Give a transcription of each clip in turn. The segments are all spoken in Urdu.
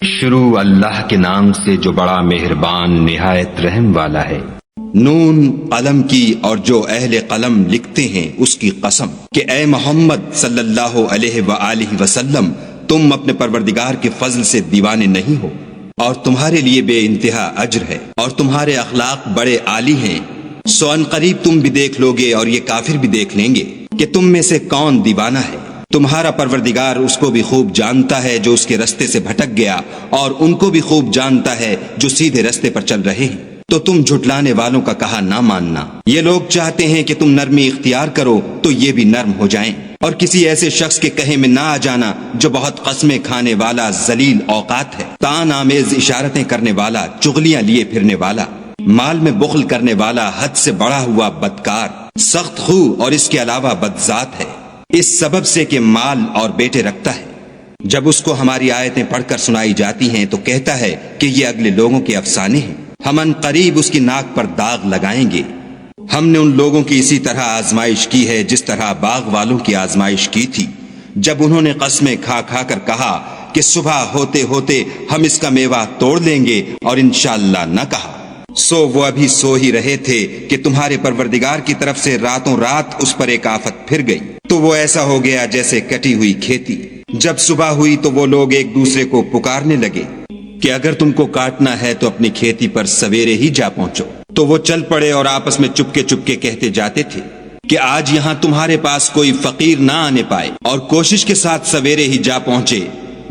شروع اللہ کے نام سے جو بڑا مہربان نہایت رحم والا ہے۔ نون قلم کی اور جو اہل قلم لکھتے ہیں اس کی قسم کہ اے محمد صلی اللہ علیہ وآلہ وسلم، تم اپنے پروردگار کے فضل سے دیوانے نہیں ہو، اور تمہارے لیے بے انتہا اجر ہے، اور تمہارے اخلاق بڑے عالی ہیں۔ سو ان قریب تم بھی دیکھ لوگے اور یہ کافر بھی دیکھ لیں گے کہ تم میں سے کون دیوانہ ہے۔ تمہارا پروردگار اس کو بھی خوب جانتا ہے جو اس کے رستے سے بھٹک گیا، اور ان کو بھی خوب جانتا ہے جو سیدھے رستے پر چل رہے ہیں۔ تو تم جھٹلانے والوں کا کہا نہ ماننا۔ یہ لوگ چاہتے ہیں کہ تم نرمی اختیار کرو تو یہ بھی نرم ہو جائیں، اور کسی ایسے شخص کے کہے میں نہ آ جانا جو بہت قسمیں کھانے والا ذلیل اوقات ہے، طعن آمیز اشارتیں کرنے والا، چغلیاں لیے پھرنے والا، مال میں بخل کرنے والا، حد سے بڑا ہوا بدکار، سخت خو اور اس کے علاوہ بدذات ہے، اس سبب سے کہ مال اور بیٹے رکھتا ہے۔ جب اس کو ہماری آیتیں پڑھ کر سنائی جاتی ہیں تو کہتا ہے کہ یہ اگلے لوگوں کے افسانے ہیں، ہم ان قریب اس کی ناک پر داغ لگائیں گے۔ ہم نے ان لوگوں کی اسی طرح آزمائش کی ہے جس طرح باغ والوں کی آزمائش کی تھی، جب انہوں نے قسمیں کھا کھا کر کہا کہ صبح ہوتے ہوتے ہم اس کا میوہ توڑ لیں گے، اور انشاءاللہ نہ کہا۔ سو وہ ابھی سو ہی رہے تھے کہ تمہارے پروردگار کی طرف سے راتوں رات اس پر ایک آفت پھر گئی، تو وہ ایسا ہو گیا جیسے کٹی ہوئی کھیتی۔ جب صبح ہوئی تو وہ لوگ ایک دوسرے کو پکارنے لگے کہ اگر تم کو کاٹنا ہے تو اپنی کھیتی پر سویرے ہی جا پہنچو۔ تو وہ چل پڑے اور آپس میں چپکے چپکے کہتے جاتے تھے کہ آج یہاں تمہارے پاس کوئی فقیر نہ آنے پائے، اور کوشش کے ساتھ سویرے ہی جا پہنچے،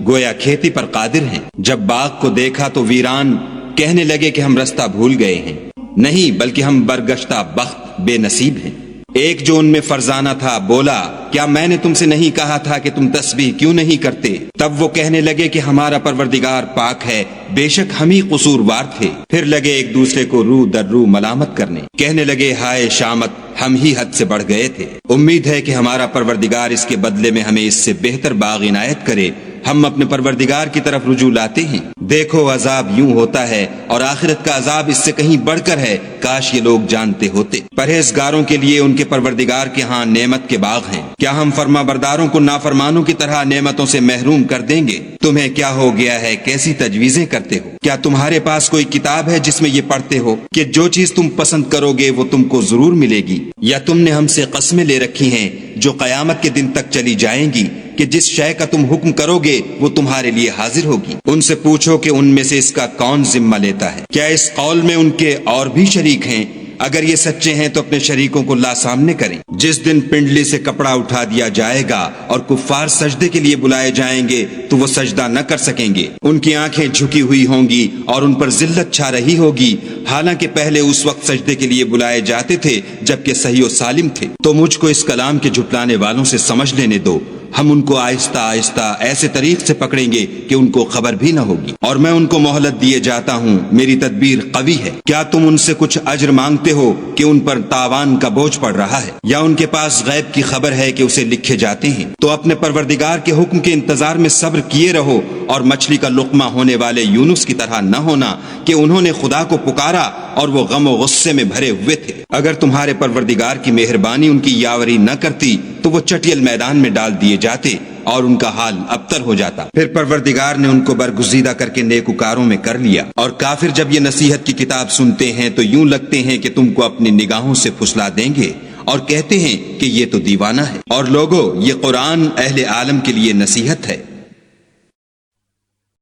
گویا کھیتی پر قادر ہیں۔ جب باغ کو دیکھا تو ویران، کہنے لگے کہ ہم رستہ بھول گئے ہیں، نہیں بلکہ ہم برگشتہ بخت بے نصیب ہیں۔ ایک جو ان میں فرزانہ تھا بولا، کیا میں نے تم سے نہیں کہا تھا کہ تم تسبیح کیوں نہیں کرتے؟ تب وہ کہنے لگے کہ ہمارا پروردگار پاک ہے، بے شک ہم ہی قصوروار تھے۔ پھر لگے ایک دوسرے کو رو در رو ملامت کرنے، کہنے لگے ہائے شامت، ہم ہی حد سے بڑھ گئے تھے۔ امید ہے کہ ہمارا پروردگار اس کے بدلے میں ہمیں اس سے بہتر باغ عنایت کرے۔ ہم اپنے پروردگار کی طرف رجوع لاتے ہیں۔ دیکھو عذاب یوں ہوتا ہے، اور آخرت کا عذاب اس سے کہیں بڑھ کر ہے، کاش یہ لوگ جانتے ہوتے۔ پرہیزگاروں کے لیے ان کے پروردگار کے ہاں نعمت کے باغ ہیں۔ کیا ہم فرما برداروں کو نافرمانوں کی طرح نعمتوں سے محروم کر دیں گے؟ تمہیں کیا ہو گیا ہے، کیسی تجویزیں کرتے ہو؟ کیا تمہارے پاس کوئی کتاب ہے جس میں یہ پڑھتے ہو کہ جو چیز تم پسند کرو گے وہ تم کو ضرور ملے گی؟ یا تم نے ہم سے قسمیں لے رکھی ہیں جو قیامت کے دن تک چلی جائیں گی کہ جس شے کا تم حکم کرو گے وہ تمہارے لیے حاضر ہوگی؟ ان سے پوچھو کہ ان میں سے اس کا کون ذمہ لیتا ہے؟ کیا اس قول میں ان کے اور بھی شریک ہیں؟ اگر یہ سچے ہیں تو اپنے شریکوں کو لا سامنے کریں۔ جس دن پنڈلی سے کپڑا اٹھا دیا جائے گا اور کفار سجدے کے لیے بلائے جائیں گے تو وہ سجدہ نہ کر سکیں گے، ان کی آنکھیں جھکی ہوئی ہوں گی اور ان پر ذلت چھا رہی ہوگی، حالانکہ پہلے اس وقت سجدے کے لیے بلائے جاتے تھے جبکہ صحیح و سالم تھے۔ تو مجھ کو اس کلام کے جھٹلانے والوں سے سمجھ لینے دو، ہم ان کو آہستہ آہستہ ایسے طریق سے پکڑیں گے کہ ان کو خبر بھی نہ ہوگی، اور میں ان کو مہلت دیے جاتا ہوں، میری تدبیر قوی ہے۔ کیا تم ان سے کچھ اجر مانگتے ہو کہ ان پر تاوان کا بوجھ پڑ رہا ہے، یا ان کے پاس غیب کی خبر ہے کہ اسے لکھے جاتے ہیں؟ تو اپنے پروردگار کے حکم کے انتظار میں صبر کیے رہو، اور مچھلی کا لقمہ ہونے والے یونس کی طرح نہ ہونا کہ انہوں نے خدا کو پکارا اور وہ غم و غصے میں بھرے ہوئے تھے۔ اگر تمہارے پروردگار کی مہربانی ان کی یاوری نہ کرتی تو وہ چٹیل میدان میں ڈال دیے جاتے اور ان کا حال ابتر ہو جاتا۔ پھر پروردگار نے ان کو برگزیدہ کر کے نیکوکاروں میں کر لیا، اور کافر جب یہ نصیحت کی کتاب سنتے ہیں تو یوں لگتے ہیں کہ تم کو اپنی نگاہوں سے پھسلا دیں گے، اور کہتے ہیں کہ یہ تو دیوانہ ہے۔ اور لوگو، یہ قرآن اہل عالم کے لیے نصیحت ہے۔